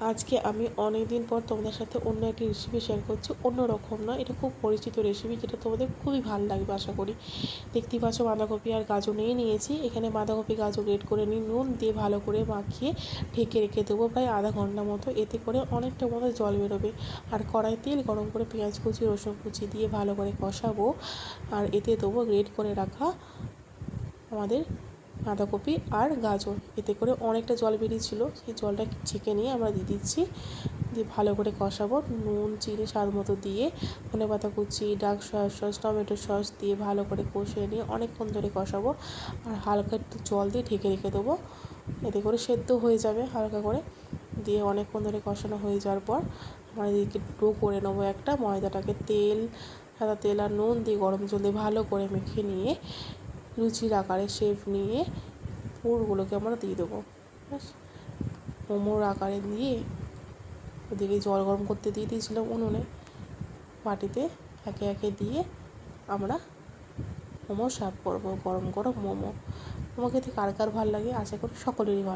আজকে আমি অনেক দিন পর তোমাদের সাথে অন্য একটি রেসিপি শেয়ার করছি। অন্য রকম না, এটা খুব পরিচিত রেসিপি, যেটা তোমাদের খুবই ভালো লাগবে আশা করি। দেখতেই পাচ্ছ বাঁধাকপি আর গাজর নিয়েছি। এখানে বাঁধাকপি গাজর গ্রেট করে নিই, নুন দিয়ে ভালো করে মাখিয়ে ঢেকে রেখে দেবো প্রায় আধা ঘন্টা মতো। এতে করে অনেকটা মতো জল বেরোবে। আর কড়াই তেল গরম করে পেঁয়াজ কুচি রসুন কুচি দিয়ে ভালো করে কষাবো। আর এতে দেবো গ্রেট করে রাখা আমাদের বাঁধাকপি আর গাজর। এতে করে অনেকটা জল বেরিয়েছিল, সেই জলটা ছেঁকে নিয়ে আমরা দিয়ে দিচ্ছি। দিয়ে ভালো করে কষাবো, নুন চিনি স্বাদ মতো দিয়ে ধনেপাতা কুচি dark soya sauce tomato sauce দিয়ে ভালো করে কষিয়ে নিয়ে অনেকক্ষণ ধরে কষাবো। আর হালকা একটু জল দিয়ে ঢেকে রেখে দেবো, এতে করে সেদ্ধ হয়ে যাবে হালকা করে। দিয়ে অনেকক্ষণ ধরে কষানো হয়ে যাওয়ার পর আমরা এদিকে ডো করে নেবো একটা। ময়দাটাকে সাদা তেল আর নুন দিয়ে গরম জল দিয়ে ভালো করে মেখে নিয়ে লুচির আকারে শেপ নিয়ে পুরগুলোকে আমরা দিয়ে দেবো। ব্যাস, মোমোর আকারে দিয়ে ওদিকে জল গরম করতে দিয়ে দিয়েছিলাম উনুনে, বাটিতে একে একে দিয়ে আমরা মোমো সার্ভ করবো। গরম গরম মোমো খেতে কার কার ভালো লাগে, আশা করি সকলেরই ভালো।